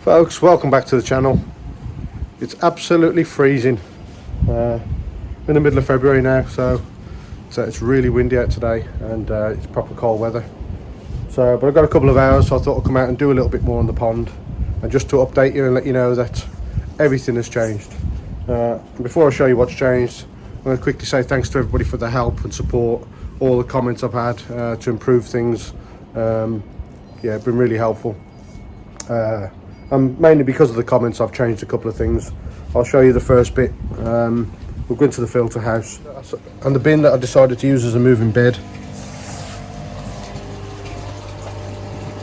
Folks, welcome back to the channel. It's absolutely freezing. We're in the middle of February now, so it's really windy out today, and it's proper cold weather. But I've got a couple of hours, so I thought I'd come out and do a little bit more on the pond, and just to update you and let you know that everything has changed. Before I show you what's changed, I'm going to quickly say thanks to everybody for the help and support, all the comments I've had to improve things. Yeah, it's been really helpful. And mainly because of the comments, I've changed a couple of things. I'll show you the first bit. We'll go into the filter house, and the bin that I decided to use as a moving bed,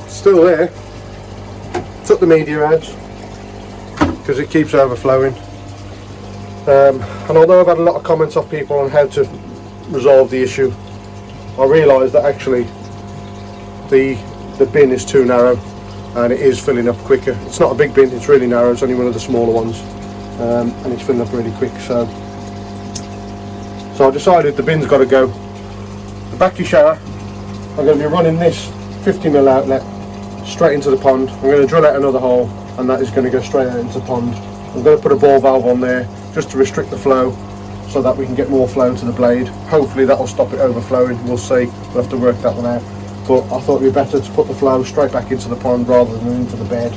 still there. Took the media out because it keeps overflowing, and although I've had a lot of comments off people on how to resolve the issue, I realised that actually the bin is too narrow and it is filling up quicker. It's not a big bin, it's really narrow, it's only one of the smaller ones, and it's filling up really quick. So I decided the bin's got to go. The vacuum shower, I'm going to be running this 50mm outlet straight into the pond. I'm going to drill out another hole, and that is going to go straight out into the pond. I'm going to put a ball valve on there just to restrict the flow so that we can get more flow to the blade. Hopefully that will stop it overflowing, we'll see. We'll have to work that one out. But I thought it would be better to put the flow straight back into the pond rather than into the bed.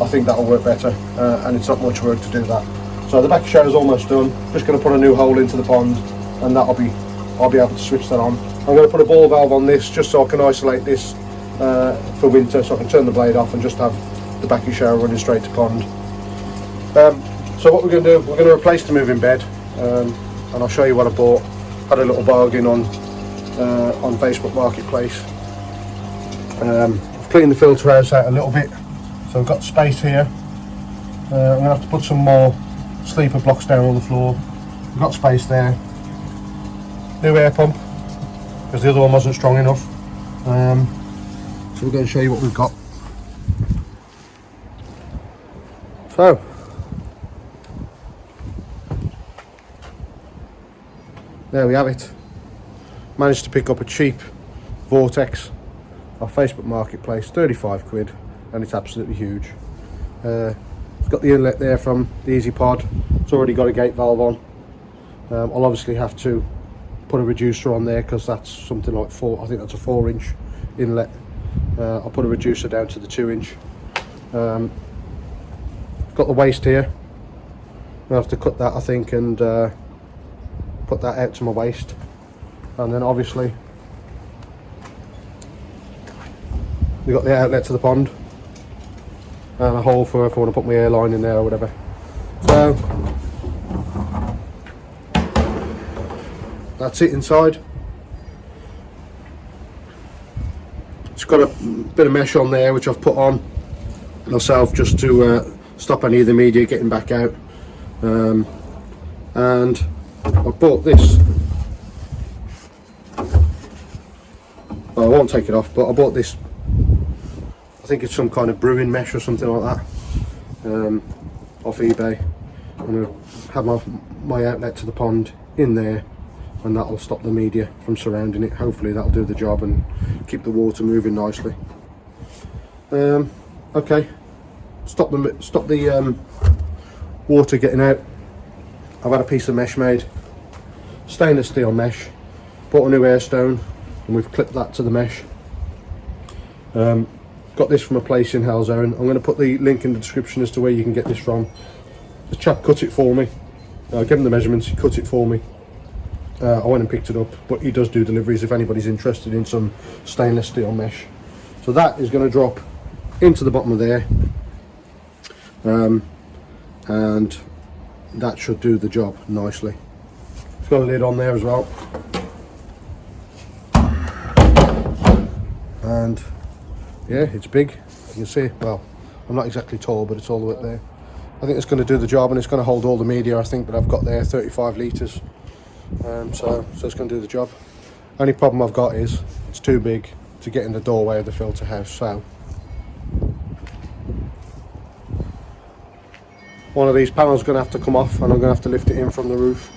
I think that'll work better, and it's not much work to do that. So the back shower is almost done. Just going to put a new hole into the pond, and I'll be able to switch that on. I'm going to put a ball valve on this just so I can isolate this for winter, so I can turn the blade off and just have the back shower running straight to pond. So what we're going to do, we're going to replace the moving bed, and I'll show you what I bought. Had a little bargain on Facebook Marketplace. I've cleaned the filter house out a little bit, so I've got space here. I'm going to have to put some more sleeper blocks down on the floor. We've got space there. New air pump, because the other one wasn't strong enough. So we're going to show you what we've got. So there we have it. Managed to pick up a cheap vortex off Facebook Marketplace, 35 quid, and it's absolutely huge. It's got the inlet there from the Easy Pod. It's already got a gate valve on. I'll obviously have to put a reducer on there because that's something like I think that's a 4-inch inlet. I'll put a reducer down to the 2-inch. Got the waste here. I'll have to cut that, I think, and put that out to my waste. And then obviously we've got the outlet to the pond and a hole for if I want to put my airline in there or whatever. So that's it inside. It's got a bit of mesh on there which I've put on myself just to stop any of the media getting back out, and I bought this. I won't take it off, but I bought this, I think it's some kind of brewing mesh or something like that, off eBay. I'm going to have my outlet to the pond in there, and that will stop the media from surrounding it. Hopefully that'll do the job and keep the water moving nicely. Okay, stop the water getting out. I've had a piece of mesh made, stainless steel mesh, bought a new air stone, and we've clipped that to the mesh. Got this from a place in Halzone. I'm going to put the link in the description as to where you can get this from. The chap cut it for me. I gave him the measurements, he cut it for me. I went and picked it up, but he does do deliveries if anybody's interested in some stainless steel mesh. So that is going to drop into the bottom of there, and that should do the job nicely. It's got a lid on there as well. And yeah, it's big, you can see. Well, I'm not exactly tall, but it's all the way up there. I think it's going to do the job, and it's going to hold all the media, I think, that I've got there, 35 litres. So it's going to do the job. Only problem I've got is it's too big to get in the doorway of the filter house, so one of these panels is going to have to come off, and I'm going to have to lift it in from the roof.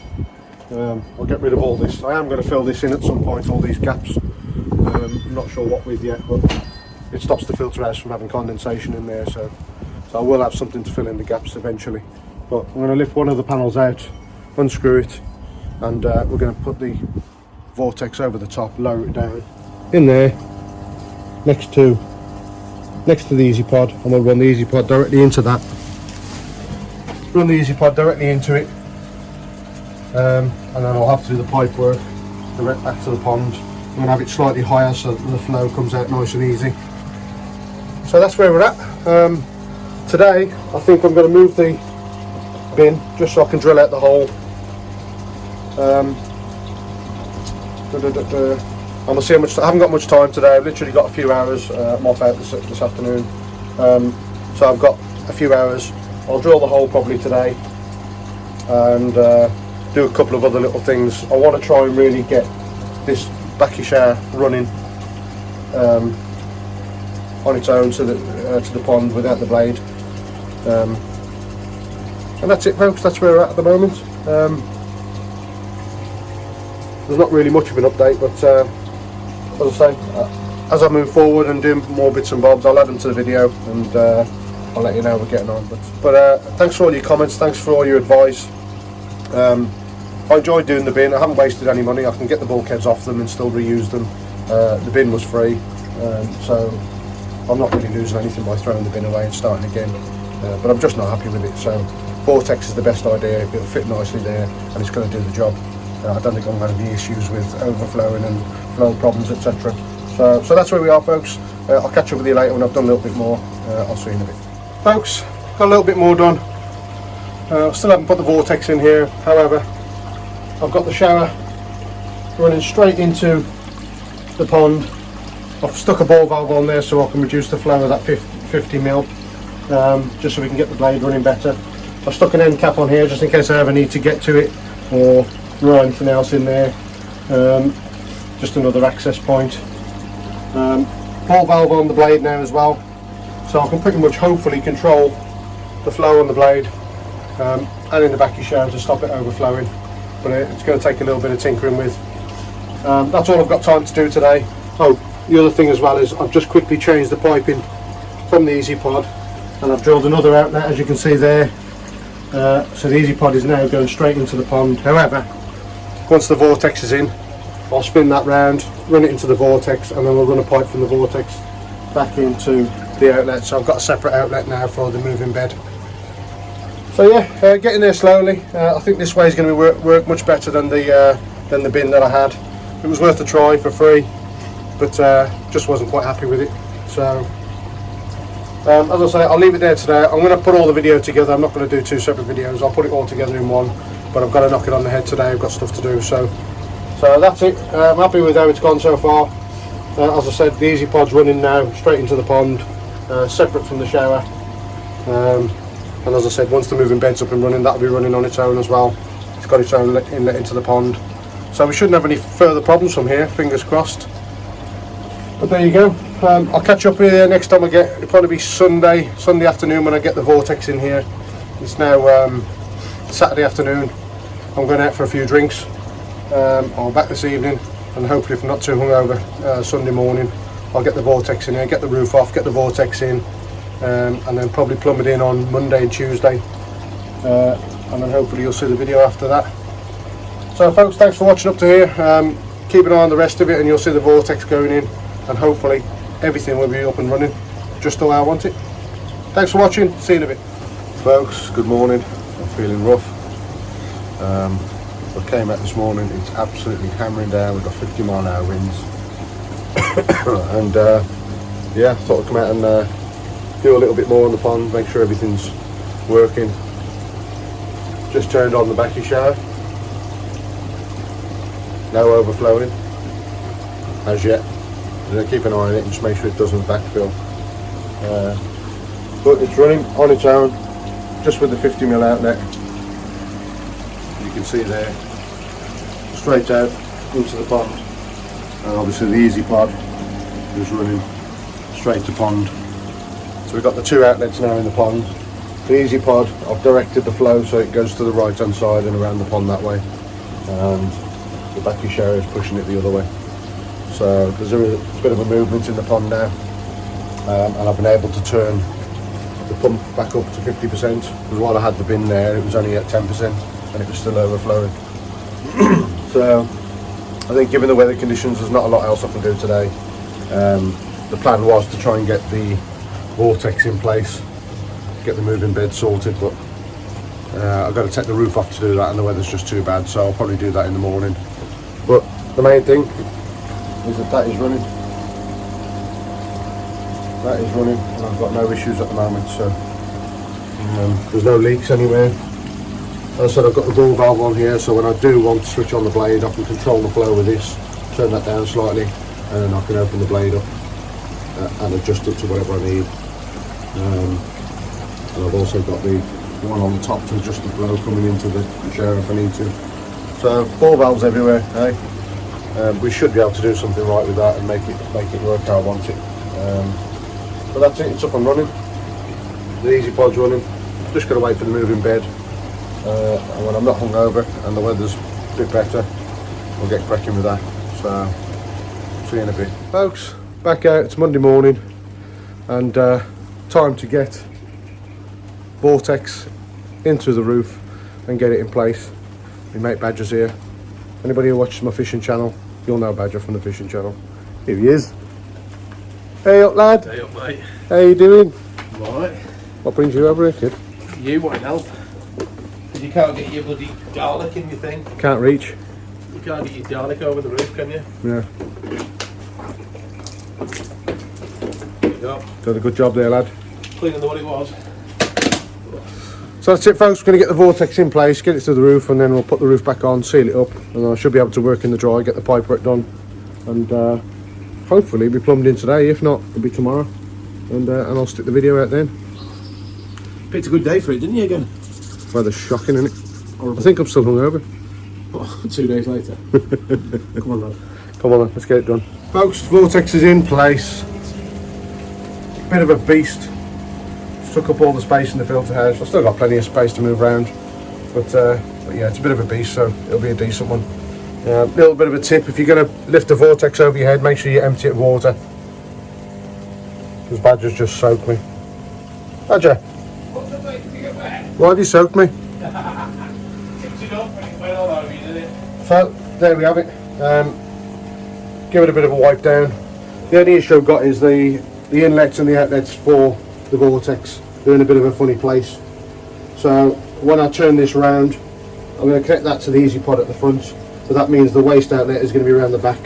I'll get rid of all this. I am going to fill this in at some point, all these gaps. I'm not sure what with yet, but it stops the filter house from having condensation in there, so I will have something to fill in the gaps eventually. But I'm going to lift one of the panels out, unscrew it, and we're going to put the vortex over the top, lower it down in there next to the easy pod, and we'll run the easy pod directly into that. Run the easy pod directly into it, and then I'll have to do the pipe work direct back to the pond. I'm going to have it slightly higher so that the flow comes out nice and easy. So that's where we're at. Today I think I'm going to move the bin just so I can drill out the hole. And we'll see how much. I haven't got much time today. I've literally got a few hours. I'm off out this afternoon, so I've got a few hours. I'll drill the hole probably today and do a couple of other little things. I want to try and really get this backy shower running on its own to the pond without the blade. And that's it, folks. That's where we're at the moment. There's not really much of an update, but as I say, as I move forward and do more bits and bobs, I'll add them to the video, and I'll let you know how we're getting on. But thanks for all your comments, thanks for all your advice. I enjoyed doing the bin. I haven't wasted any money. I can get the bulkheads off them and still reuse them. The bin was free, so I'm not really losing anything by throwing the bin away and starting again. But I'm just not happy with it. So vortex is the best idea. It'll fit nicely there, and it's going to do the job. I don't think I'm going to have any issues with overflowing and flow problems, etc. So that's where we are, folks. I'll catch up with you later when I've done a little bit more. I'll see you in a bit. Folks, got a little bit more done. Still haven't put the vortex in here. However, I've got the shower running straight into the pond. I've stuck a ball valve on there so I can reduce the flow of that 50 mil, just so we can get the blade running better. I've stuck an end cap on here just in case I ever need to get to it or run anything else in there. Just another access point. Ball valve on the blade now as well, so I can pretty much hopefully control the flow on the blade and in the backy shower to stop it overflowing. But it's going to take a little bit of tinkering with. That's all I've got time to do today. Oh, the other thing as well is I've just quickly changed the piping from the easy pod, and I've drilled another outlet, as you can see there. So the easy pod is now going straight into the pond. However, once the vortex is in, I'll spin that round, run it into the vortex, and then we'll run a pipe from the vortex back into the outlet. So I've got a separate outlet now for the moving bed. So yeah, getting there slowly. I think this way is going to work much better than the bin that I had. It was worth a try for free, but just wasn't quite happy with it. So as I say, I'll leave it there today. I'm going to put all the video together. I'm not going to do two separate videos. I'll put it all together in one, but I've got to knock it on the head today. I've got stuff to do. So that's it. I'm happy with how it's gone so far. As I said, the easy pod's running now straight into the pond, separate from the shower. And as I said, once the moving bed's up and running, that'll be running on its own as well. It's got its own inlet into the pond, so we shouldn't have any further problems from here, fingers crossed. But there you go. I'll catch up with you next time it'll probably be Sunday afternoon when I get the vortex in here. It's now Saturday afternoon. I'm going out for a few drinks. I'll be back this evening, and hopefully if I'm not too hungover, Sunday morning I'll get the vortex in here, get the roof off, get the vortex in, and then probably plumb it in on Monday and Tuesday, and then hopefully you'll see the video after that. So folks, thanks for watching up to here. Keep an eye on the rest of it and you'll see the vortex going in, and hopefully everything will be up and running just the way I want it. Thanks for watching, see you in a bit. Folks, good morning. I'm feeling rough. I came out this morning, it's absolutely hammering down. We've got 50-mile-an-hour winds. And yeah, thought I'd come out and do a little bit more on the pond, make sure everything's working. Just turned on the backy shower. No overflowing as yet. I'm going to keep an eye on it and just make sure it doesn't backfill. But it's running on its own, just with the 50mm outlet. You can see there, straight out into the pond. And obviously the easy pod is running straight to pond. So we've got the two outlets now in the pond. The easy pod, I've directed the flow so it goes to the right hand side and around the pond that way. And the backy shower is pushing it the other way. So there's a bit of a movement in the pond now. and I've been able to turn the pump back up to 50%, because while I had the bin there it was only at 10% and it was still overflowing. So I think given the weather conditions there's not a lot else I can do today. The plan was to try and get the vortex in place, get the moving bed sorted, but I've got to take the roof off to do that and the weather's just too bad, so I'll probably do that in the morning. But the main thing is that is running. That is running and I've got no issues at the moment, so there's no leaks anywhere. As I said, I've got the ball valve on here, so when I do want to switch on the blade I can control the flow with this, turn that down slightly, and then I can open the blade up and adjust it to whatever I need. And I've also got the one on the top to adjust the flow coming into the shower if I need to. So ball valves everywhere, eh? We should be able to do something right with that and make it work how I want it. But that's it, it's up and running. The easy pod's running. Just got to wait for the moving bed. And when I'm not hungover and the weather's a bit better, we'll get cracking with that. So, see you in a bit. Folks, back out, it's Monday morning and time to get vortex into the roof and get it in place. My mate Badger's here. Anybody who watches my fishing channel, you'll know Badger from the fishing channel. Here he is. Hey up lad. Hey up mate. How you doing? Right. What brings you over here, kid? You want help? You can't get your bloody garlic in your thing. Can't reach. You can't get your garlic over the roof, can you? Yeah. There you go. Done a good job there, lad. Cleaner than what it was. So that's it, folks. We're going to get the vortex in place, get it to the roof, and then we'll put the roof back on, seal it up, and I should be able to work in the dry, get the pipe work done, and hopefully it'll be plumbed in today. If not, it'll be tomorrow, and I'll stick the video out then. Picked a good day for it, didn't you, again? Weather's shocking, isn't it? Horrible. I think I'm still hungover. Oh, 2 days later. Come on, lad. Come on then, let's get it done. Folks, vortex is in place. Bit of a beast. Took up all the space in the filter house. I've still got plenty of space to move around, but yeah, it's a bit of a beast, so it'll be a decent one. Little bit of a tip: if you're going to lift the vortex over your head, make sure you empty it of water, because Badger's just soaked me. Badger, why have you soaked me? So there we have it. Give it a bit of a wipe down. The only issue I've got is the inlets and the outlets for the vortex. They're in a bit of a funny place. So when I turn this round, I'm going to connect that to the easy pod at the front. So that means the waste outlet is going to be around the back.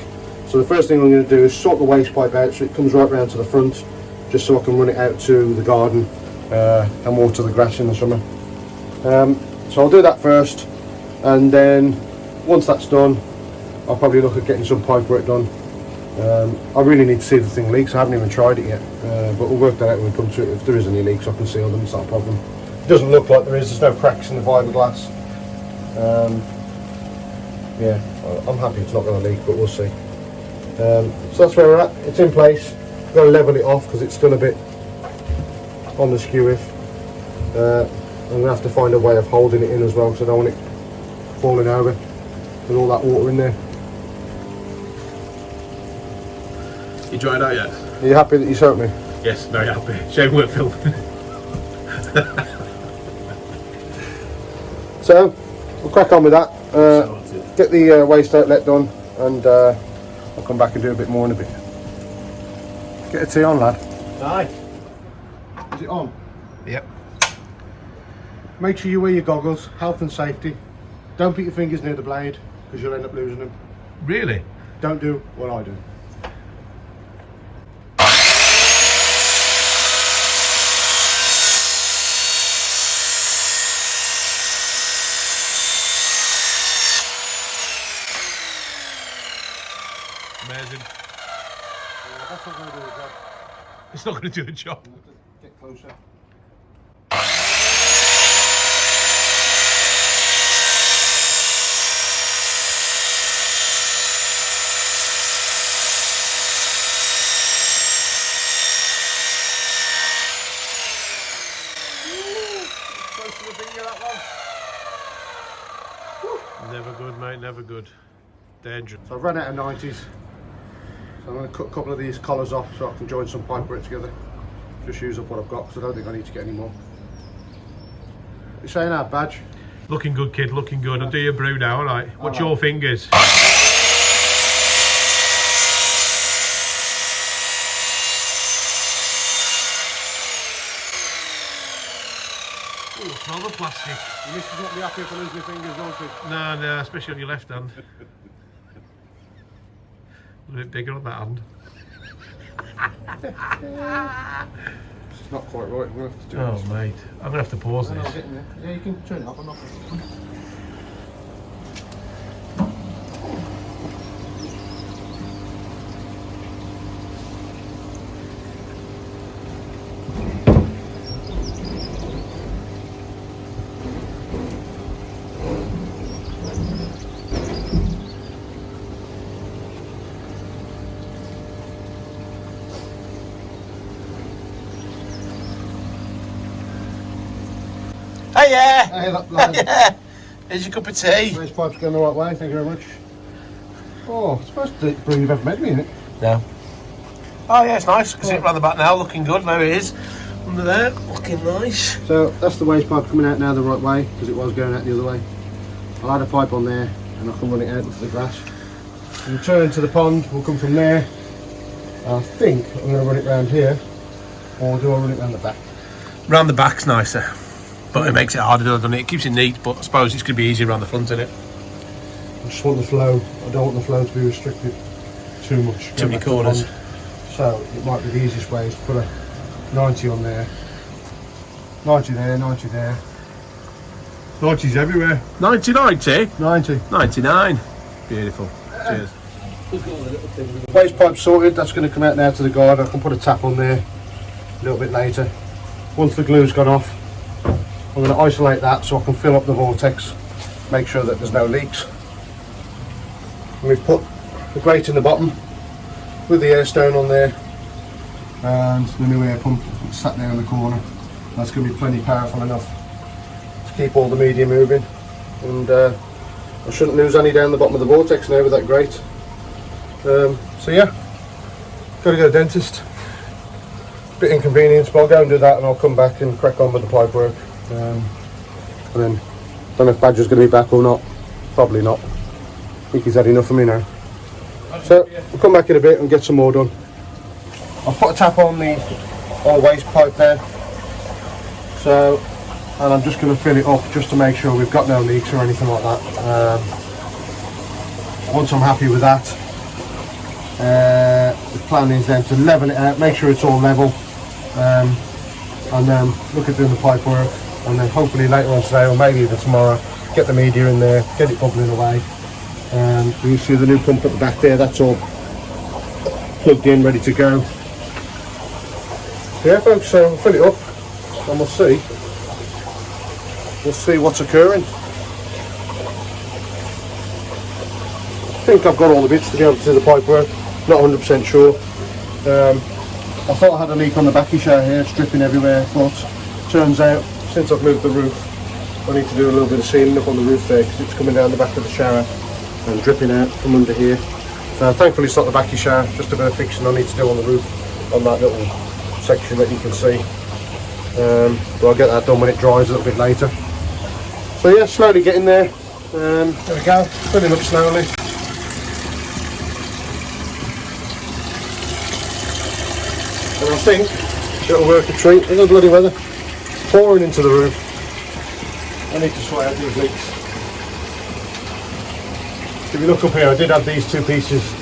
So the first thing I'm going to do is sort the waste pipe out so it comes right round to the front, just so I can run it out to the garden and water the grass in the summer. So I'll do that first, and then once that's done, I'll probably look at getting some pipe work done. I really need to see if the thing leaks. I haven't even tried it yet, but we'll work that out when we come to it. If there is any leaks, I can seal them, it's not a problem. It doesn't look like there is, there's no cracks in the fiberglass. Yeah, I'm happy it's not going to leak, but we'll see. So that's where we're at, it's in place. I've got to level it off because it's still a bit on the skew if. I'm going to have to find a way of holding it in as well, because I don't want it falling over with all that water in there. You dried out yet? Are you happy that you soaked me? Yes, very happy. Shame we're filming. So, we'll crack on with that. Get the waste outlet done, and I'll come back and do a bit more in a bit. Get a tea on, lad. Aye. Is it on? Yep. Make sure you wear your goggles, health and safety. Don't put your fingers near the blade, because you'll end up losing them. Really? Don't do what I do. Amazing. Yeah, that's not going to do the job. It's not going to do the job. Get closer. Close to the finger, that one. Never good, mate, never good. Dangerous. So I've run out of 90s. So I'm going to cut a couple of these collars off so I can join some pipe work together. just use up what I've got because I don't think I need to get any more. You're saying that badge? Looking good, kid, looking good. I'll do your brew now, alright? Watch your fingers. Ooh, smell the plastic. Your missus won't be happy if I lose my fingers, won't she? No, no, especially on your left hand. A bit bigger on that hand. It's not quite right, I'm going to have to do Oh, this. mate. I'm going to have to pause No, this. getting there. Yeah, you can turn it off, I'm not. Hey, yeah. Hey, look, Yeah. Here's your cup of tea. Race pipe's going the right way, thank you very much. Oh, it's the first brew you've ever made me in it. No. Oh yeah, it's nice. Can see it round the back now, looking good. There it is. Under there, looking nice. So that's the waste pipe coming out now the right way because it was going out the other way. I'll add a pipe on there and I can run it out into the grass. The return to the pond will come from there. I think I'm going to run it round here, or do I run it round the back? Round the back's nicer, but it makes it harder, doesn't it? It keeps it neat, but I suppose it's going to be easier around the front, isn't it? I just want the flow. I don't want the flow to be restricted too much. Too many corners. So it might be the easiest way is to put a 90 on there, 90 there, 90 there. 90's everywhere. 90, 90? 90. 99. Beautiful. Cheers. Waste pipe sorted, that's going to come out now to the guard. I can put a tap on there a little bit later. Once the glue's gone off, I'm going to isolate that so I can fill up the vortex, make sure that there's no leaks. And we've put the grate in the bottom with the air stone on there and the new air pump sat there in the corner. That's going to be plenty powerful enough to keep all the media moving, and I shouldn't lose any down the bottom of the vortex now with that grate. So yeah, got to go to the dentist. Bit inconvenient, but I'll go and do that and I'll come back and crack on with the pipe work. And then, don't know if Badger's going to be back or not. Probably not. I think he's had enough of me now. So we'll come back in a bit and get some more done. I'll put a tap on the oil waste pipe there. So, and I'm just going to fill it up just to make sure we've got no leaks or anything like that. Once I'm happy with that, the plan is then to level it out, make sure it's all level, and then look at doing the pipe work, and then hopefully later on today or maybe even tomorrow get the media in there, get it bubbling away. You see the new pump at the back there, that's all plugged in, ready to go. So yeah folks, so we'll fill it up and we'll see what's occurring. I think I've got all the bits to be able to do the pipe work, not 100% sure. I thought I had a leak on the backy shower here, it's dripping everywhere, but turns out since I've moved the roof I need to do a little bit of sealing up on the roof there because it's coming down the back of the shower and dripping out from under here. So thankfully it's not the backy shower, just a bit of fixing I need to do on the roof on that little section that you can see. But I'll get that done when it dries a little bit later. So yeah, slowly getting there. There we go, filling up slowly. And I think it'll work a treat. Look at the bloody weather. Pouring into the roof. I need to sort out these leaks. If you look up here, I did have these two pieces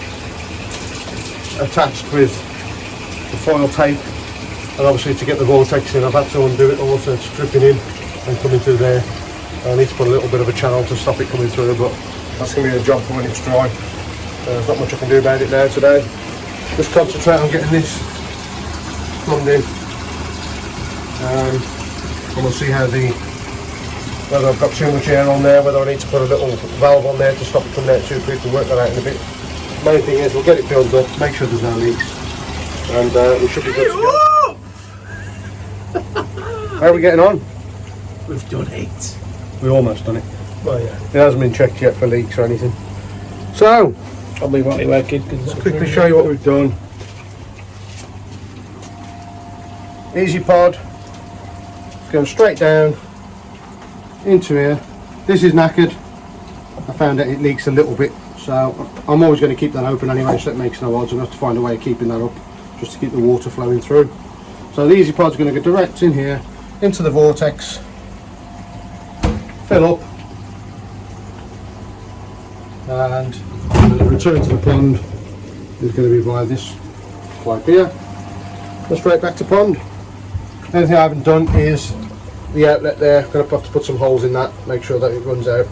attached with the foil tape, and obviously to get the vortex in I've had to undo it all, so it's dripping in and coming through there. I need to put a little bit of a channel to stop it coming through, but that's going to be a job for when it's dry. There's not much I can do about it now today. Just concentrate on getting this plumbed in, and we'll see how whether I've got too much air on there, whether I need to put a little valve on there to stop it coming out too quick, and work that out in a bit. Main thing is we'll get it filled up, make sure there's no leaks, and we should be good to go. How are we getting on? We've done it. We almost done it. Well, yeah. It hasn't been checked yet for leaks or anything. So, Probably won't be working. let's quickly show you what we've done. easy pod, going straight down into here. This is knackered. I found that it leaks a little bit, so I'm always going to keep that open anyway, so it makes no odds. I'm going to have to find a way of keeping that up just to keep the water flowing through. So the easy pod's going to go direct in here into the vortex, fill up, and the return to the pond is going to be via this pipe here. Go straight back to pond. Anything I haven't done is the outlet there. I'm going to have to put some holes in that, make sure that it runs out,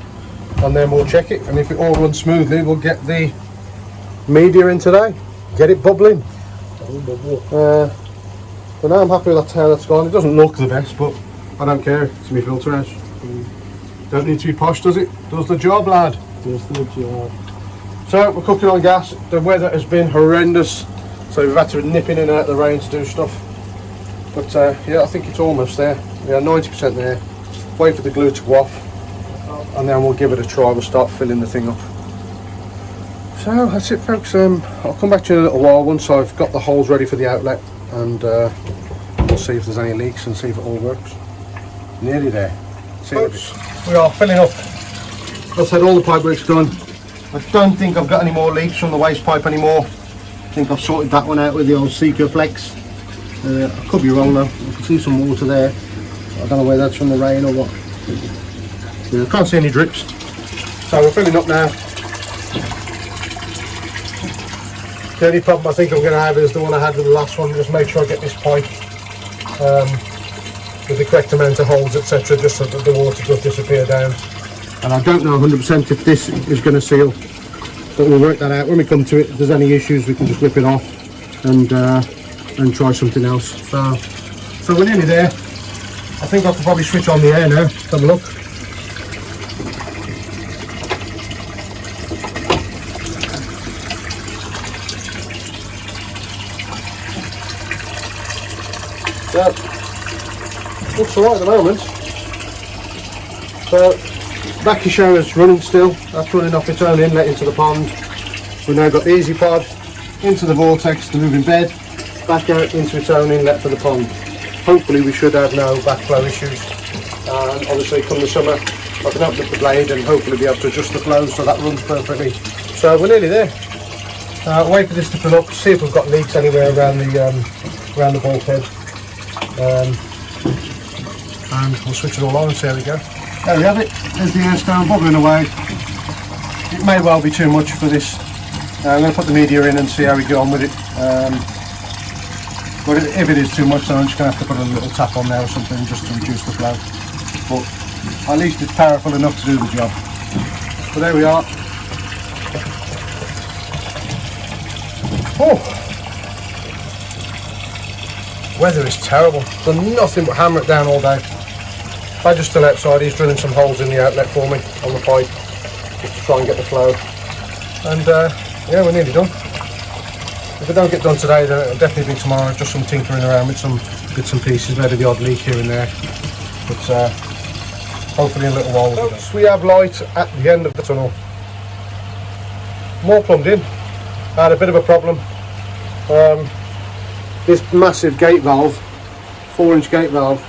and then we'll check it, and if it all runs smoothly we'll get the media in today, get it bubbling. But now I'm happy with how that's gone. It doesn't look the best, but I don't care, it's my filter house. Don't need to be posh, does it? Does the job, lad. Does the job. So we're cooking on gas. The weather has been horrendous, so we've had to nip in and out of the rain to do stuff. But yeah, I think it's almost there. We are 90% there. Wait for the glue to go off, and then we'll give it a try. We'll start filling the thing up. So that's it, folks. I'll come back to you in a little while once I've got the holes ready for the outlet, and we'll see if there's any leaks and see if it all works. Nearly there. See you in a bit. We are filling up. As I said, all the pipe work's done. I don't think I've got any more leaks from the waste pipe anymore. I think I've sorted that one out with the old Seeker Flex. I could be wrong though. I can see some water there. I don't know whether that's from the rain or what. Yeah, I can't see any drips. So we're filling up now. The only problem I think I'm going to have is the one I had with the last one. Just make sure I get this pipe with the correct amount of holes, etc., just so that the water does disappear down. And I don't know 100% if this is going to seal, but we'll work that out when we come to it. If there's any issues, we can just rip it off and try something else. So we're nearly there. I think I could probably switch on the air now. Let's have a look. Yeah, looks alright at the moment. So vacuum shower's running still. That's running off its own inlet into the pond. We've now got the easy pod into the vortex, the moving bed, back out into its own inlet for the pond. Hopefully we should have no backflow issues, and obviously come the summer I can open up the blade and hopefully be able to adjust the flow so that runs perfectly. So we're nearly there. Wait for this to fill up, see if we've got leaks anywhere around the bulkhead, and we'll switch it all on and see how we go. There we have it. There's the air stone bubbling away. It may well be too much for this. I'm going to put the media in and see how we get on with it. But if it is too much, then I'm just going to have to put a little tap on there or something just to reduce the flow. But at least it's powerful enough to do the job. But there we are. Oh, weather is terrible. Done nothing but hammer it down all day. Badger's still outside. He's drilling some holes in the outlet for me on the pipe just to try and get the flow. And yeah, we're nearly done. If it don't get done today, then it'll definitely be tomorrow. Just some tinkering around with some bits and pieces, maybe the odd leak here and there. But hopefully in a little while we'll be done. We have light at the end of the tunnel. More plumbed in. I had a bit of a problem. This massive gate valve, 4-inch gate valve,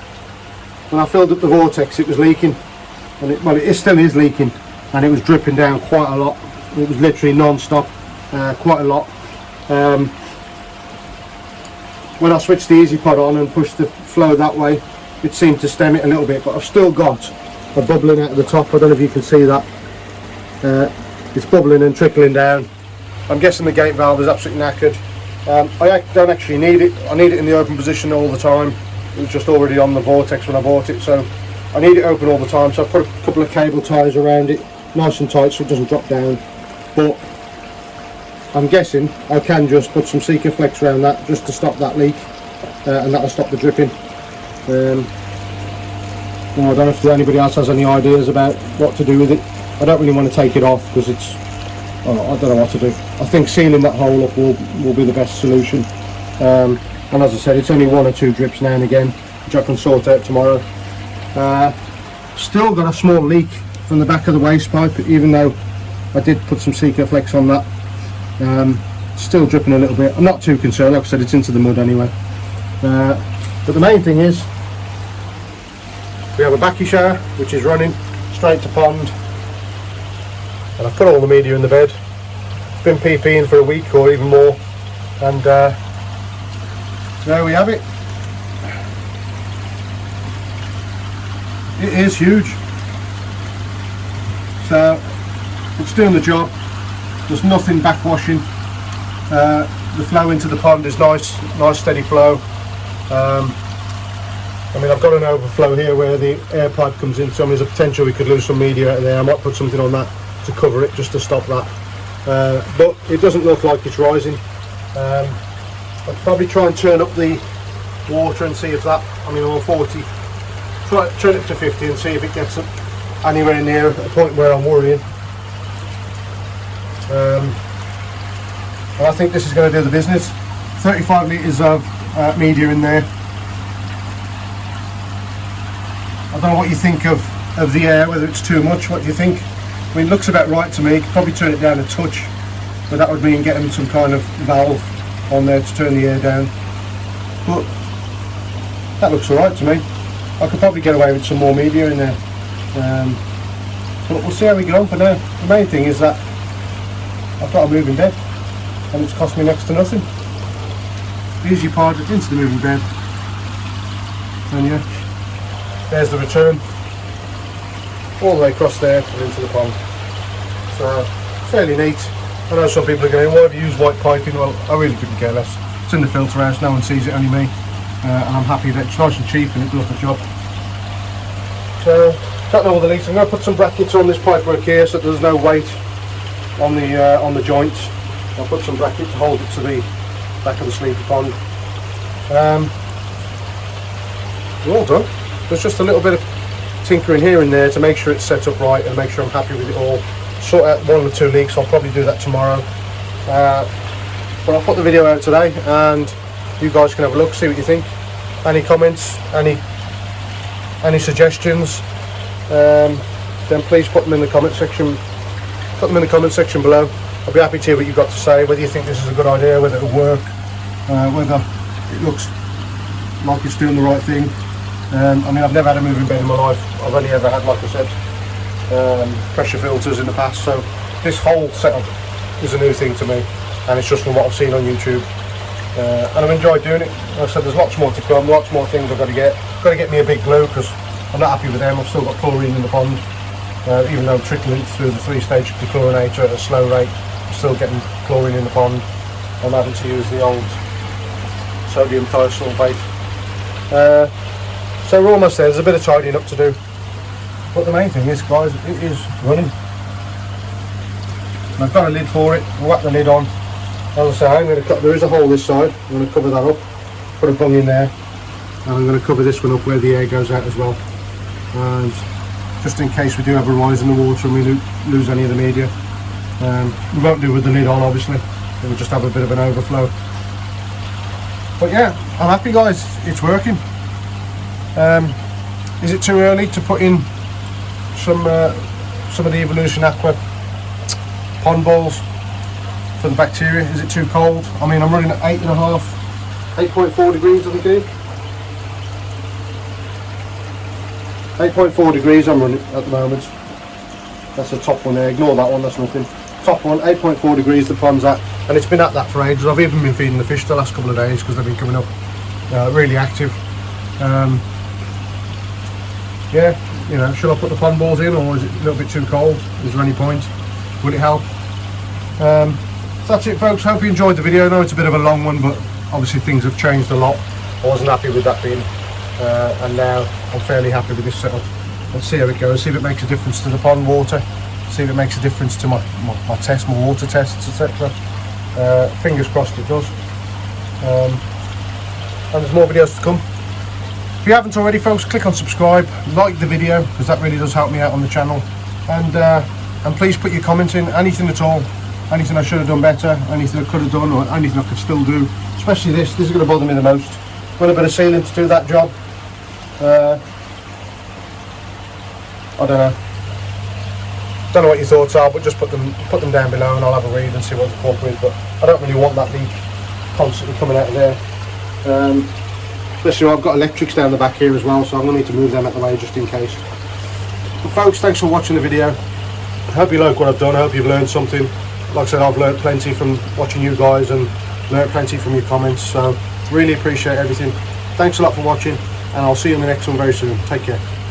when I filled up the vortex it was leaking. And it still is leaking, and it was dripping down quite a lot. It was literally non-stop, quite a lot. When I switched the easy pod on and pushed the flow that way, it seemed to stem it a little bit, but I've still got a bubbling out of the top. I don't know if you can see that. It's bubbling and trickling down. I'm guessing the gate valve is absolutely knackered. I don't actually need it. I need it in the open position all the time. It was just already on the vortex when I bought it, so I need it open all the time. So I put a couple of cable ties around it, nice and tight, so it doesn't drop down. But I'm guessing I can just put some Seeker Flex around that just to stop that leak, and that'll stop the dripping. I don't know if anybody else has any ideas about what to do with it. I don't really want to take it off because it's, I don't know what to do. I think sealing that hole up will be the best solution. And as I said, it's only 1 or 2 drips now and again, which I can sort out tomorrow. Still got a small leak from the back of the waste pipe, even though I did put some Seeker Flex on that. Still dripping a little bit. I'm not too concerned, like I said, it's into the mud anyway. But the main thing is, we have a backy shower which is running straight to pond, and I've put all the media in the bed. It's been PPing for a week or even more, and there we have it. It is huge, so it's doing the job. There's nothing backwashing. The flow into the pond is nice steady flow. I mean, I've got an overflow here where the air pipe comes in, so there's a potential we could lose some media out of there. I might put something on that to cover it, just to stop that. But it doesn't look like it's rising. I'll probably try and turn up the water and see if that, I mean, I'm on 40. Try turn it to 50 and see if it gets up anywhere near a point where I'm worrying. And I think this is going to do the business. 35 litres of media in there. I don't know what you think of the air, whether it's too much. What do you think? I mean, it looks about right to me. Could probably turn it down a touch, but that would mean getting some kind of valve on there to turn the air down. But that looks alright to me. I could probably get away with some more media in there. But we'll see how we go for now. The main thing is that I've got a moving bed, and it's cost me next to nothing. The easy part is into the moving bed, and yeah, there's the return, all the way across there and into the pond. So fairly neat. I know some people are going, why have you used white piping? Well, I really couldn't care less. It's in the filter house, no one sees it, only me, and I'm happy that it's nice and cheap and it does the job. So don't know all the leaks. I'm going to put some brackets on this pipework here so there's no weight on the joints. I'll put some brackets to hold it to the back of the sleepy pond. We're all done. There's just a little bit of tinkering here and there to make sure it's set up right and make sure I'm happy with it all. Sort out one or two leaks. I'll probably do that tomorrow. But I'll put the video out today and you guys can have a look, see what you think. Any comments, any suggestions, then please put them in the comment section. Put them in the comment section below. I'll be happy to hear what you've got to say, whether you think this is a good idea, whether it'll work, whether it looks like it's doing the right thing. I mean, I've never had a moving bed in my life. I've only ever had, like I said, pressure filters in the past, so this whole setup is a new thing to me, and it's just from what I've seen on YouTube. And I've enjoyed doing it. Like I said, there's lots more to come, lots more things I've got to get. Got to get me a big glue because I'm not happy with them. I've still got chlorine in the pond, even though I'm trickling through the 3-stage dechlorinator at a slow rate. I'm still getting chlorine in the pond. I'm having to use the old sodium thiosulfate. So we're almost there. There's a bit of tidying up to do, but the main thing is, guys, it is running. And I've got a lid for it. I'll whack the lid on. As I say, there is a hole this side. I'm going to cover that up, put a bung in there, and I'm going to cover this one up where the air goes out as well. And just in case we do have a rise in the water and we lose any of the media, we won't do with the lid on, obviously. It will just have a bit of an overflow. But yeah, I'm happy, guys. It's working. Is it too early to put in some of the Evolution Aqua pond balls for the bacteria? Is it too cold? I mean, I'm running at 8.4 degrees, I think it is. 8.4 degrees I'm running at the moment. That's the top one there. Ignore that one, that's nothing. Top one, 8.4 degrees the pond's at, and it's been at that for ages. I've even been feeding the fish the last couple of days because they've been coming up really active. Yeah, you know, should I put the pond balls in, or is it a little bit too cold? Is there any point? Will it help? So that's it, folks. Hope you enjoyed the video. I know it's a bit of a long one, but obviously things have changed a lot. I wasn't happy with that being, and now I'm fairly happy with this setup. Let's see how it goes, see if it makes a difference to the pond water, see if it makes a difference to my tests, my water tests, etc. Fingers crossed it does. And there's more videos to come. If you haven't already, folks, click on subscribe, like the video, because that really does help me out on the channel. And please put your comments in, anything at all, anything I should have done better, anything I could have done, or anything I could still do. Especially this is going to bother me the most. Got a bit of sealing to do that job. I don't know what your thoughts are, but just put them down below and I'll have a read and see what to come up with. But I don't really want that leak constantly coming out of there. Listen, I've got electrics down the back here as well, so I'm going to need to move them out the way just in case. But folks, thanks for watching the video. I hope you like what I've done. I hope you've learned something. Like I said, I've learned plenty from watching you guys and learned plenty from your comments, so really appreciate everything. Thanks a lot for watching, and I'll see you in the next one very soon. Take care.